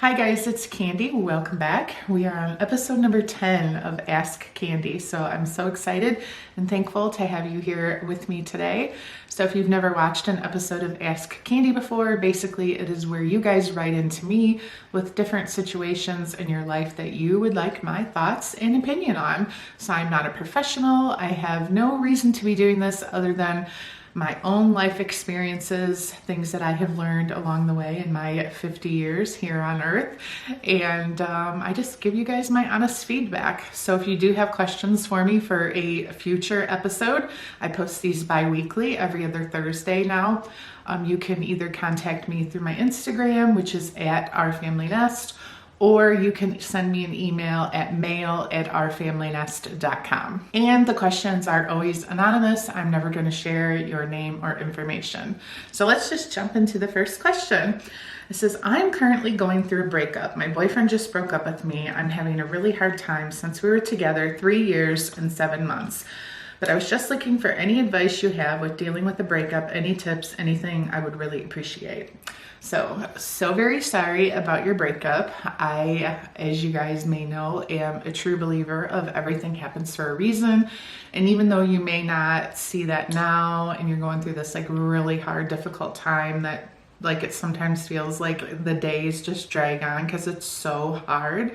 Hi guys, it's Candi. Welcome back. We are on episode number 10 of Ask Candi. So I'm so excited and thankful to have you here with me today. So if you've never watched an episode of Ask Candi before, basically it is where you guys write into me with different situations in your life that you would like my thoughts and opinion on. So I'm not a professional. I have no reason to be doing this other than my own life experiences, things that I have learned along the way in my 50 years here on earth. And I just give you guys my honest feedback. So if you do have questions for me for a future episode, I post these bi-weekly every other Thursday now. You can either contact me through my Instagram, which is at ourfamilynest, or you can send me an email at mail@ourfamilynest.com. And the questions are always anonymous. I'm never going to share your name or information. So let's just jump into the first question. It says, I'm currently going through a breakup. My boyfriend just broke up with me. I'm having a really hard time since we were together 3 years and 7 months. But I was just looking for any advice you have with dealing with the breakup, any tips, anything I would really appreciate. So very sorry about your breakup. I, as you guys may know, am a true believer of everything happens for a reason. And even though you may not see that now and you're going through this like really hard, difficult time that like it sometimes feels like the days just drag on because it's so hard.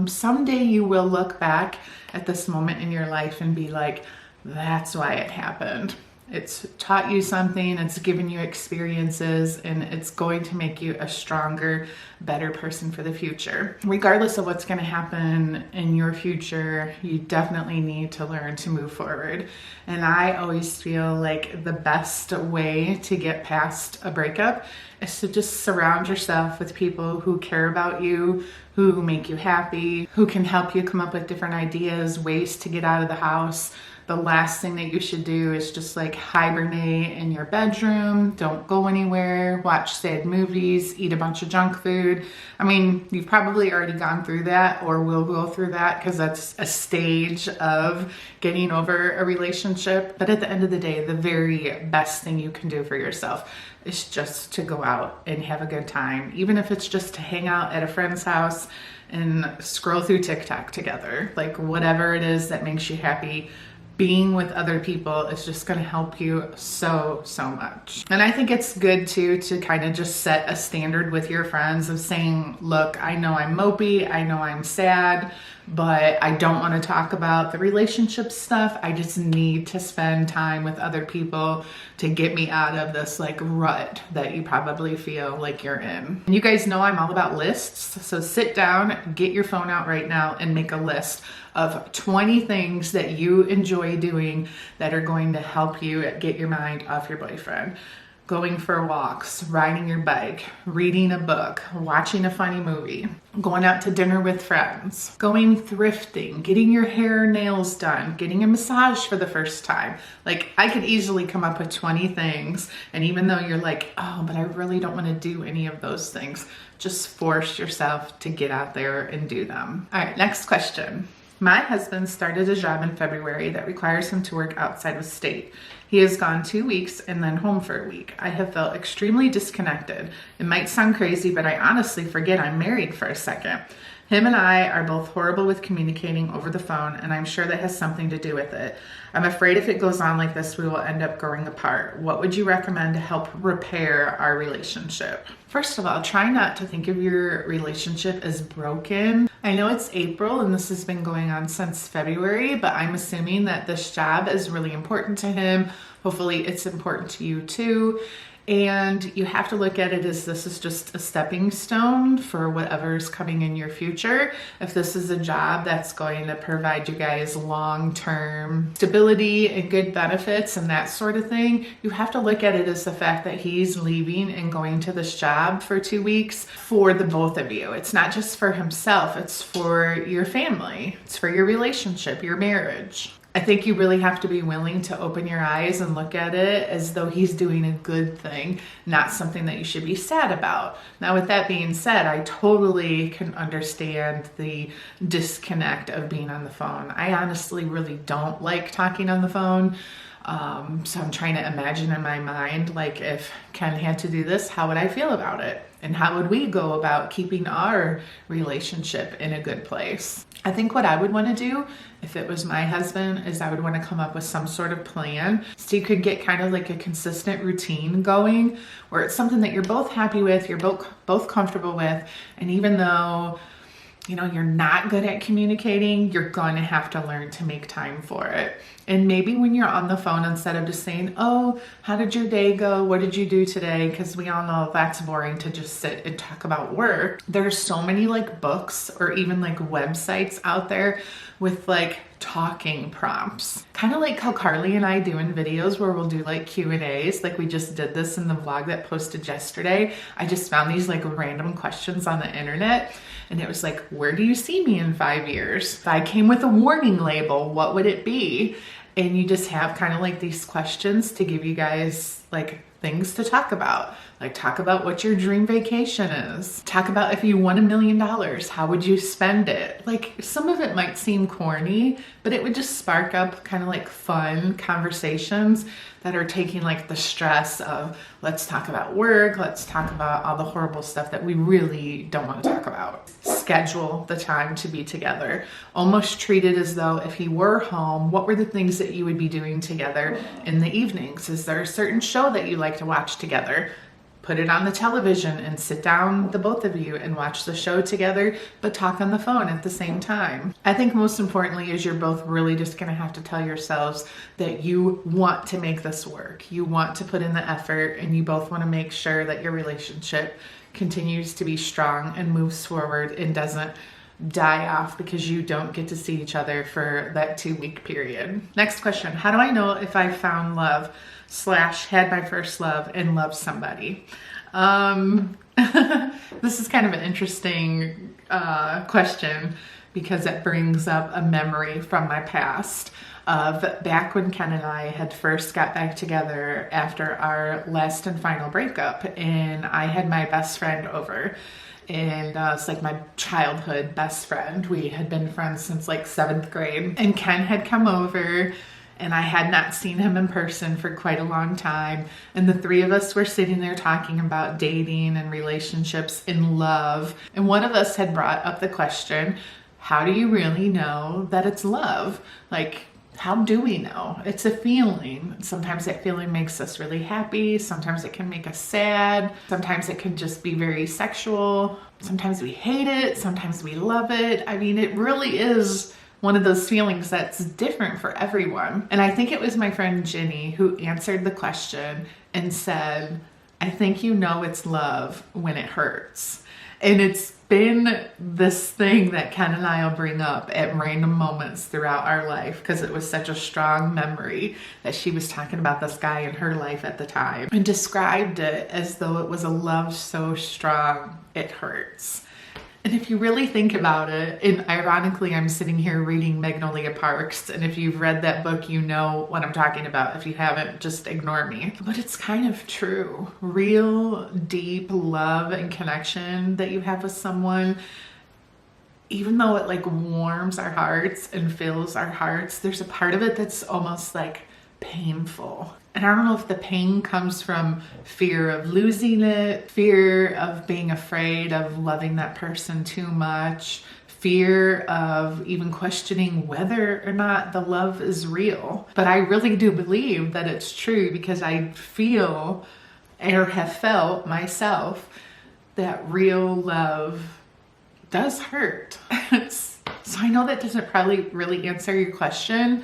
Someday you will look back at this moment in your life and be like, that's why it happened. It's taught you something, it's given you experiences, and it's going to make you a stronger, better person for the future. Regardless of what's going to happen in your future, you definitely need to learn to move forward. And I always feel like the best way to get past a breakup is to just surround yourself with people who care about you, who make you happy, who can help you come up with different ideas, ways to get out of the house. The last thing that you should do is just like hibernate in your bedroom, don't go anywhere, watch sad movies, eat a bunch of junk food. I mean, you've probably already gone through that or will go through that because that's a stage of getting over a relationship. But at the end of the day, the very best thing you can do for yourself is just to go out and have a good time. Even if it's just to hang out at a friend's house and scroll through TikTok together, like whatever it is that makes you happy. Being with other people is just going to help you so much. And I think it's good too to kind of just set a standard with your friends of saying, look, I know I'm mopey, I know I'm sad, but I don't want to talk about the relationship stuff. I just need to spend time with other people to get me out of this like rut that you probably feel like you're in. And you guys know I'm all about lists. So sit down, get your phone out right now and make a list of 20 things that you enjoy doing that are going to help you get your mind off your boyfriend. Going for walks, riding your bike, reading a book, watching a funny movie, going out to dinner with friends, going thrifting, getting your hair or nails done, getting a massage for the first time. Like I could easily come up with 20 things. And even though you're like, oh, but I really don't want to do any of those things, just force yourself to get out there and do them. All right, next question. My husband started a job in February that requires him to work outside of state. He has gone 2 weeks and then home for a week. I have felt extremely disconnected. It might sound crazy, but I honestly forget I'm married for a second. Him and I are both horrible with communicating over the phone, and I'm sure that has something to do with it. I'm afraid if it goes on like this, we will end up growing apart. What would you recommend to help repair our relationship? First of all, try not to think of your relationship as broken. I know it's April and this has been going on since February, but I'm assuming that this job is really important to him. Hopefully it's important to you too. And you have to look at it as this is just a stepping stone for whatever's coming in your future. If this is a job that's going to provide you guys long-term stability and good benefits and that sort of thing, you have to look at it as the fact that he's leaving and going to this job for 2 weeks for the both of you. It's not just for himself, it's for your family. It's for your relationship, your marriage. I think you really have to be willing to open your eyes and look at it as though he's doing a good thing, not something that you should be sad about. Now, with that being said, I totally can understand the disconnect of being on the phone. I honestly really don't like talking on the phone. So I'm trying to imagine in my mind, like if Ken had to do this, how would I feel about it? And how would we go about keeping our relationship in a good place? I think what I would want to do if it was my husband is I would want to come up with some sort of plan so you could get kind of like a consistent routine going where it's something that you're both happy with, you're both comfortable with, and even though you're not good at communicating, you're going to have to learn to make time for it. And maybe when you're on the phone, instead of just saying, oh, how did your day go? What did you do today? Because we all know that's boring to just sit and talk about work. There's so many like books or even like websites out there with like talking prompts. Kind of like how Carly and I do in videos where we'll do like Q&As. Like we just did this in the vlog that posted yesterday. I just found these like random questions on the internet. And it was like, where do you see me in 5 years? If I came with a warning label, what would it be? And you just have kind of like these questions to give you guys like things to talk about. Like talk about what your dream vacation is. Talk about if you won $1 million, how would you spend it? Like some of it might seem corny, but it would just spark up kind of like fun conversations that are taking like the stress of let's talk about work, let's talk about all the horrible stuff that we really don't want to talk about. Schedule the time to be together. Almost treat it as though if he were home, what were the things that you would be doing together in the evenings? Is there a certain show that you like to watch together? Put it on the television and sit down, the both of you, and watch the show together, but talk on the phone at the same time. I think most importantly is you're both really just gonna have to tell yourselves that you want to make this work. You want to put in the effort, and you both wanna make sure that your relationship continues to be strong and moves forward and doesn't die off because you don't get to see each other for that 2-week period. Next question, how do I know if I found love / had my first love and love somebody? This is kind of an interesting question because it brings up a memory from my past of back when Ken and I had first got back together after our last and final breakup, and I had my best friend over. And it's like my childhood best friend. We had been friends since like 7th grade. And Ken had come over and I had not seen him in person for quite a long time. And the three of us were sitting there talking about dating and relationships and love. And one of us had brought up the question, how do you really know that it's love? Like, how do we know? It's a feeling. Sometimes that feeling makes us really happy. Sometimes it can make us sad. Sometimes it can just be very sexual. Sometimes we hate it. Sometimes we love it. I mean, it really is one of those feelings that's different for everyone. And I think it was my friend Jenny who answered the question and said, I think you know it's love when it hurts. And it's been this thing that Ken and I will bring up at random moments throughout our life because it was such a strong memory that she was talking about this guy in her life at the time and described it as though it was a love so strong it hurts. And if you really think about it, and ironically, I'm sitting here reading Magnolia Parks, and if you've read that book, you know what I'm talking about. If you haven't, just ignore me. But it's kind of true. Real deep love and connection that you have with someone, even though it like warms our hearts and fills our hearts, there's a part of it that's almost like painful. And I don't know if the pain comes from fear of losing it, fear of being afraid of loving that person too much, fear of even questioning whether or not the love is real. But I really do believe that it's true because I feel or have felt myself that real love does hurt. So I know that doesn't probably really answer your question,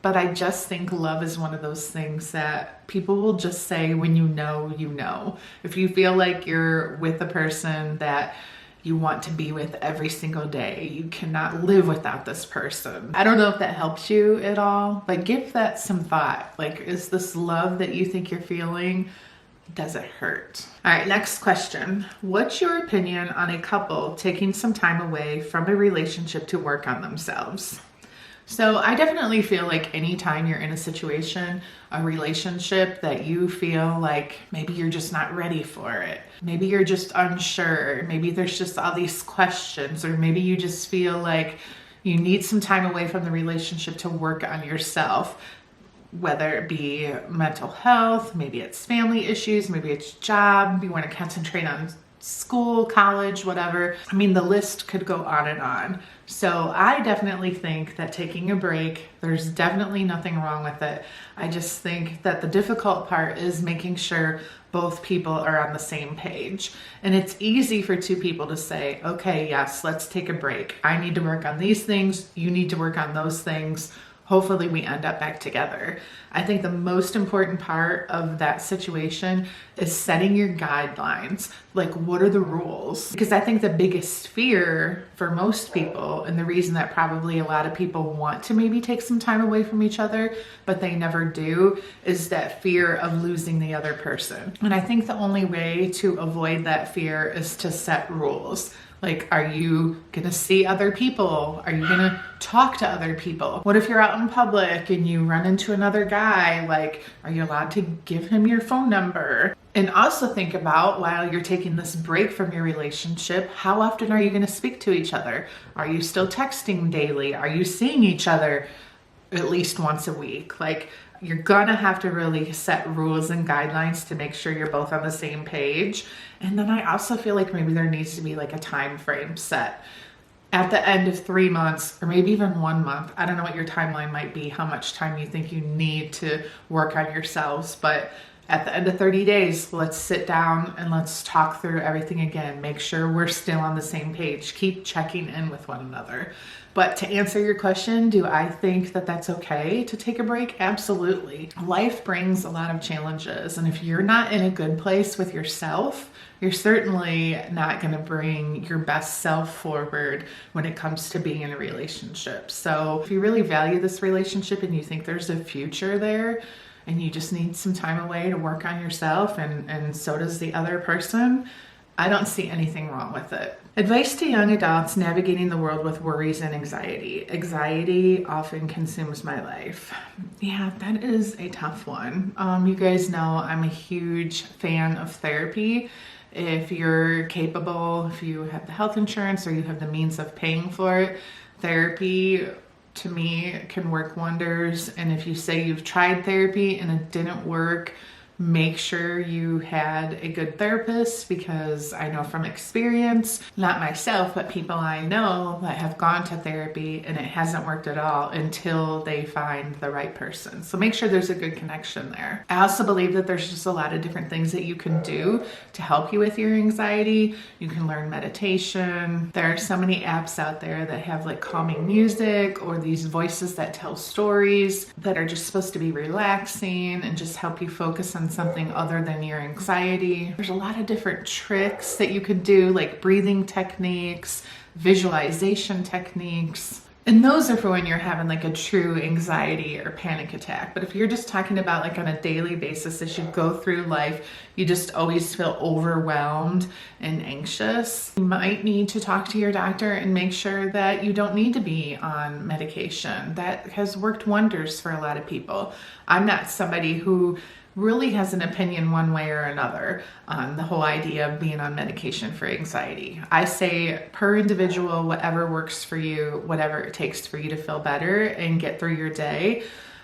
but I just think love is one of those things that people will just say when you know, you know. If you feel like you're with a person that you want to be with every single day, you cannot live without this person. I don't know if that helps you at all, but give that some thought. Like, is this love that you think you're feeling, does it hurt? All right, next question. What's your opinion on a couple taking some time away from a relationship to work on themselves? So I definitely feel like anytime you're in a situation, a relationship that you feel like maybe you're just not ready for it, maybe you're just unsure, maybe there's just all these questions, or maybe you just feel like you need some time away from the relationship to work on yourself, whether it be mental health, maybe it's family issues, maybe it's job, you want to concentrate on school, college, whatever. I mean, the list could go on and on. So I definitely think that taking a break, there's definitely nothing wrong with it. I just think that the difficult part is making sure both people are on the same page. And it's easy for two people to say, okay, yes, let's take a break. I need to work on these things. You need to work on those things. Hopefully we end up back together. I think the most important part of that situation is setting your guidelines. Like, what are the rules? Because I think the biggest fear for most people, and the reason that probably a lot of people want to maybe take some time away from each other, but they never do, is that fear of losing the other person. And I think the only way to avoid that fear is to set rules. Like, are you gonna see other people? Are you gonna talk to other people? What if you're out in public and you run into another guy? Like, are you allowed to give him your phone number? And also think about, while you're taking this break from your relationship, how often are you gonna speak to each other? Are you still texting daily? Are you seeing each other at least once a week? Like, you're gonna have to really set rules and guidelines to make sure you're both on the same page. And then I also feel like maybe there needs to be like a time frame set at the end of 3 months, or maybe even 1 month. I don't know what your timeline might be, how much time you think you need to work on yourselves, but at the end of 30 days, let's sit down and let's talk through everything again. Make sure we're still on the same page. Keep checking in with one another. But to answer your question, do I think that that's okay to take a break? Absolutely. Life brings a lot of challenges. And if you're not in a good place with yourself, you're certainly not going to bring your best self forward when it comes to being in a relationship. So if you really value this relationship and you think there's a future there, and you just need some time away to work on yourself, and so does the other person, I don't see anything wrong with it. Advice to young adults navigating the world with worries and anxiety. Anxiety often consumes my life. Yeah, that is a tough one. You guys know I'm a huge fan of therapy. If you're capable, if you have the health insurance or you have the means of paying for it, therapy to me can work wonders. And if you say you've tried therapy and it didn't work, make sure you had a good therapist, because I know from experience, not myself, but people I know that have gone to therapy and it hasn't worked at all until they find the right person. So make sure there's a good connection there. I also believe that there's just a lot of different things that you can do to help you with your anxiety. You can learn meditation. There are so many apps out there that have like calming music or these voices that tell stories that are just supposed to be relaxing and just help you focus on something other than your anxiety. There's a lot of different tricks that you could do, like breathing techniques, visualization techniques. And those are for when you're having like a true anxiety or panic attack. But if you're just talking about like on a daily basis, as you go through life, you just always feel overwhelmed and anxious, you might need to talk to your doctor and make sure that you don't need to be on medication. That has worked wonders for a lot of people. I'm not somebody who really has an opinion one way or another on the whole idea of being on medication for anxiety. I say per individual, whatever works for you, whatever it takes for you to feel better and get through your day.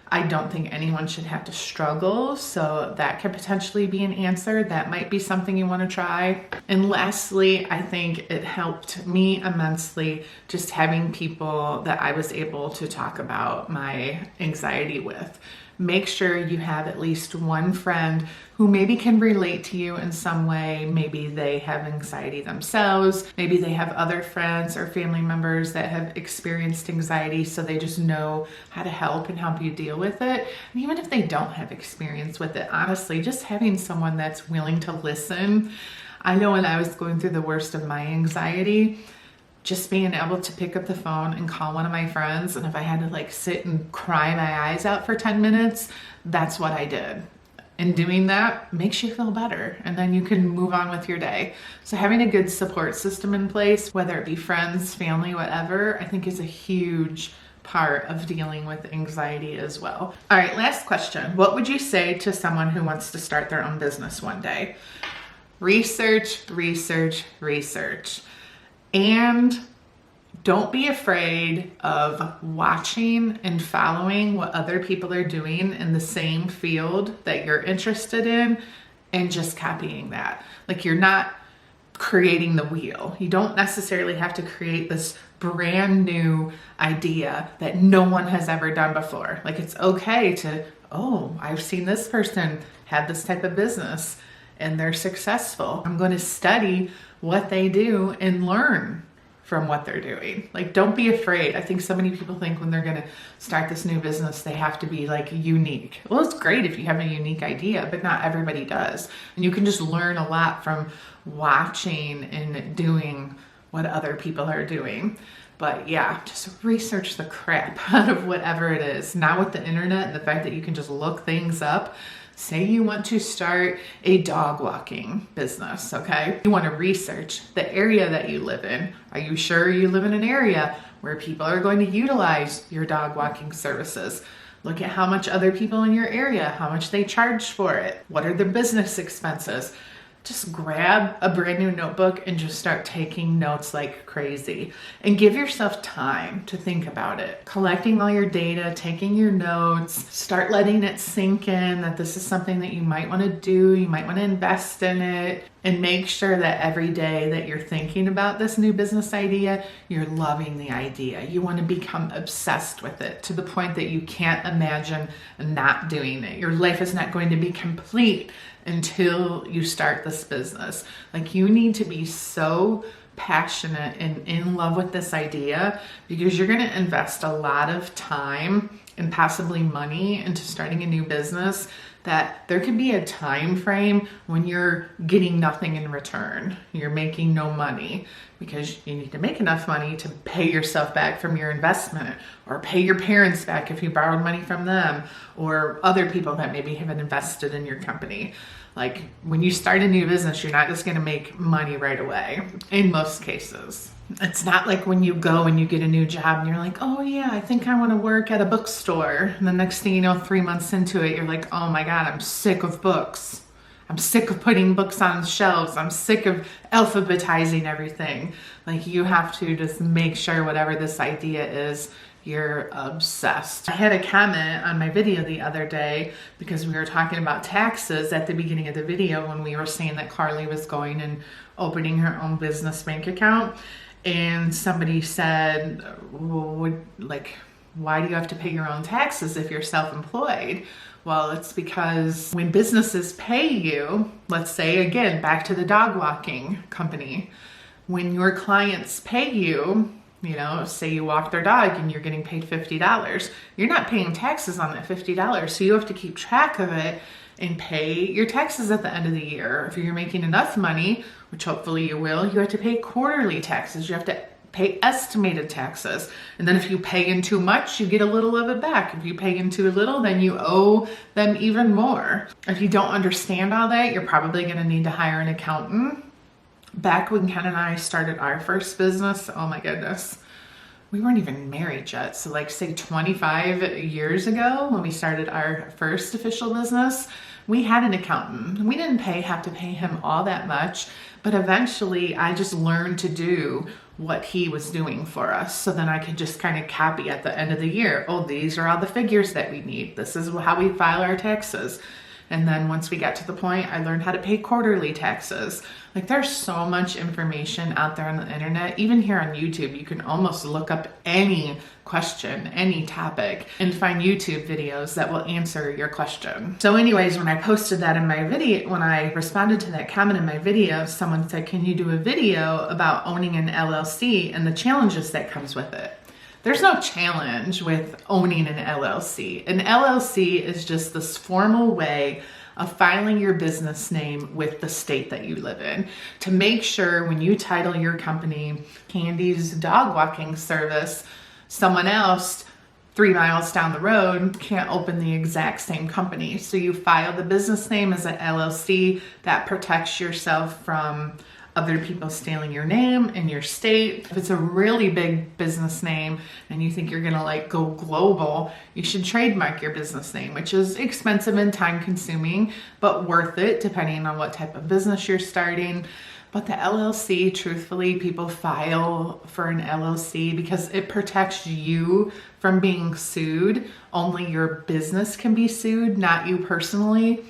I don't think anyone should have to struggle, so that could potentially be an answer. That might be something you want to try. And lastly, I think it helped me immensely just having people that I was able to talk about my anxiety with. Make sure you have at least one friend who maybe can relate to you in some way. Maybe they have anxiety themselves. Maybe they have other friends or family members that have experienced anxiety, so they just know how to help and help you deal with it. And even if they don't have experience with it, honestly, just having someone that's willing to listen. I know when I was going through the worst of my anxiety, just being able to pick up the phone and call one of my friends, and if I had to like sit and cry my eyes out for 10 minutes, that's what I did. And doing that makes you feel better, and then you can move on with your day. So having a good support system in place, whether it be friends, family, whatever, I think is a huge part of dealing with anxiety as well. All right, last question. What would you say to someone who wants to start their own business one day? Research, research, research. And don't be afraid of watching and following what other people are doing in the same field that you're interested in and just copying that. Like, you're not creating the wheel. You don't necessarily have to create this brand new idea that no one has ever done before. Like, it's okay to, oh, I've seen this person have this type of business and they're successful. I'm going to study what they do and learn from what they're doing. Like, don't be afraid. I think so many people think when they're going to start this new business, they have to be like unique. Well, it's great if you have a unique idea, but not everybody does. And you can just learn a lot from watching and doing what other people are doing. But yeah, just research the crap out of whatever it is. Now with the internet and the fact that you can just look things up. Say you want to start a dog walking business, okay? You want to research the area that you live in. Are you sure you live in an area where people are going to utilize your dog walking services? Look at how much other people in your area, how much they charge for it. What are the business expenses? Just grab a brand new notebook and just start taking notes like crazy, and give yourself time to think about it. Collecting all your data, taking your notes, start letting it sink in that this is something that you might want to do, you might want to invest in it, and make sure that every day that you're thinking about this new business idea, you're loving the idea. You want to become obsessed with it to the point that you can't imagine not doing it. Your life is not going to be complete until you start this business. Like, you need to be so passionate and in love with this idea, because you're going to invest a lot of time and possibly money into starting a new business that there could be a time frame when you're getting nothing in return. You're making no money because you need to make enough money to pay yourself back from your investment, or pay your parents back if you borrowed money from them, or other people that maybe haven't invested in your company. Like, when you start a new business, you're not just going to make money right away in most cases. It's not like when you go and you get a new job and you're like, oh yeah, I think I want to work at a bookstore. And the next thing you know, 3 months into it, you're like, oh my God, I'm sick of books. I'm sick of putting books on shelves. I'm sick of alphabetizing everything. Like, you have to just make sure whatever this idea is, you're obsessed. I had a comment on my video the other day because we were talking about taxes at the beginning of the video when we were saying that Carly was going and opening her own business bank account. And somebody said, well, why do you have to pay your own taxes if you're self-employed? Well, it's because when businesses pay you, let's say, again, back to the dog walking company, when your clients pay you, you know, say you walk their dog and you're getting paid $50, you're not paying taxes on that $50. So you have to keep track of it and pay your taxes at the end of the year. If you're making enough money, which hopefully you will, you have to pay quarterly taxes. You have to pay estimated taxes. And then if you pay in too much, you get a little of it back. If you pay in too little, then you owe them even more. If you don't understand all that, you're probably going to need to hire an accountant. Back when Ken and I started our first business, oh my goodness, we weren't even married yet. So like, say 25 years ago when we started our first official business, we had an accountant. We didn't have to pay him all that much, but eventually I just learned to do what he was doing for us. So then I could just kind of copy at the end of the year. Oh, these are all the figures that we need. This is how we file our taxes. And then once we got to the point, I learned how to pay quarterly taxes. Like, there's so much information out there on the internet. Even here on YouTube, you can almost look up any question, any topic, and find YouTube videos that will answer your question. So anyways, when I posted that in my video, when I responded to that comment in my video, someone said, can you do a video about owning an LLC and the challenges that comes with it? There's no challenge with owning an LLC. An LLC is just this formal way of filing your business name with the state that you live in to make sure when you title your company Candi's Dog Walking Service, someone else 3 miles down the road can't open the exact same company. So you file the business name as an LLC. That protects yourself from other people stealing your name in your state. If it's a really big business name and you think you're gonna like go global, you should trademark your business name, which is expensive and time consuming, but worth it depending on what type of business you're starting. But the LLC, truthfully, people file for an LLC because it protects you from being sued. Only your business can be sued, not you personally.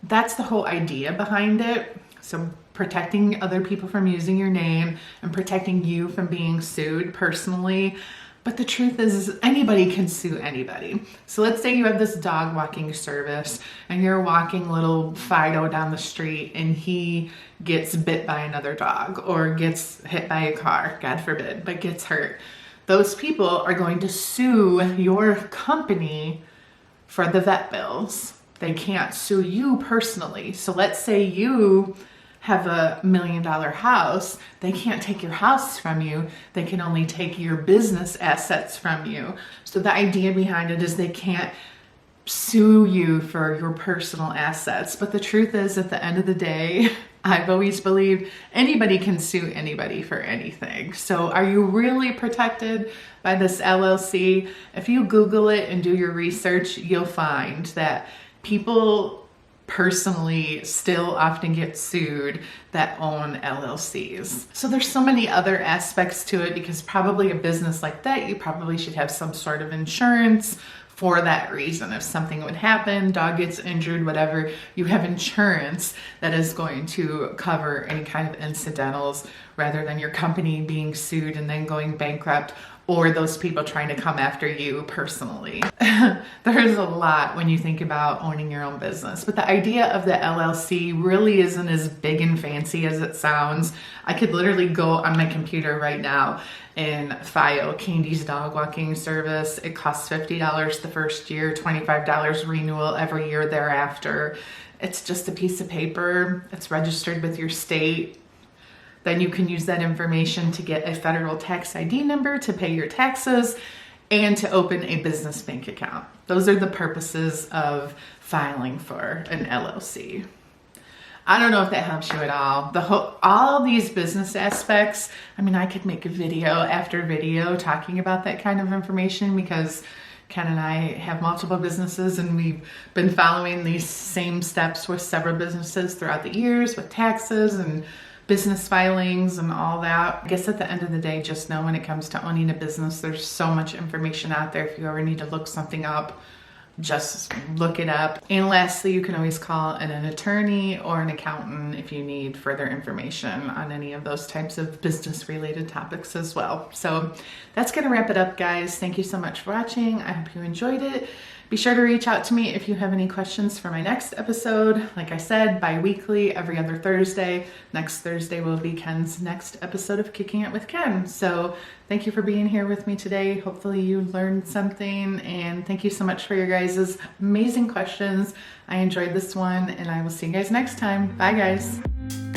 That's the whole idea behind it. So protecting other people from using your name and protecting you from being sued personally. But the truth is anybody can sue anybody. So let's say you have this dog walking service and you're walking little Fido down the street and he gets bit by another dog or gets hit by a car, God forbid, but gets hurt. Those people are going to sue your company for the vet bills. They can't sue you personally. So let's say you have $1 million house, they can't take your house from you. They can only take your business assets from you. So the idea behind it is they can't sue you for your personal assets. But the truth is, at the end of the day, I've always believed anybody can sue anybody for anything. So are you really protected by this LLC? If you Google it and do your research, you'll find that people personally still often get sued that own LLCs. So there's so many other aspects to it, because probably a business like that, you probably should have some sort of insurance for that reason. If something would happen, dog gets injured, whatever, you have insurance that is going to cover any kind of incidentals, rather than your company being sued and then going bankrupt, or those people trying to come after you personally. There is a lot when you think about owning your own business, but the idea of the LLC really isn't as big and fancy as it sounds. I could literally go on my computer right now and file Candi's dog walking service. It costs $50 the first year, $25 renewal every year thereafter. It's just a piece of paper. It's registered with your state. Then you can use that information to get a federal tax ID number to pay your taxes and to open a business bank account. Those are the purposes of filing for an LLC. I don't know if that helps you at all. All these business aspects, I mean, I could make a video after video talking about that kind of information, because Ken and I have multiple businesses and we've been following these same steps with several businesses throughout the years with taxes and business filings and all that. I guess at the end of the day, just know when it comes to owning a business, there's so much information out there. If you ever need to look something up, just look it up. And lastly, you can always call an attorney or an accountant if you need further information on any of those types of business related topics as well. So that's gonna wrap it up, guys. Thank you so much for watching. I hope you enjoyed it. Be sure to reach out to me if you have any questions for my next episode. Like I said, bi-weekly, every other Thursday. Next Thursday will be Ken's next episode of Kicking It with Ken. So thank you for being here with me today. Hopefully you learned something, and thank you so much for your guys' amazing questions. I enjoyed this one, and I will see you guys next time. Bye, guys.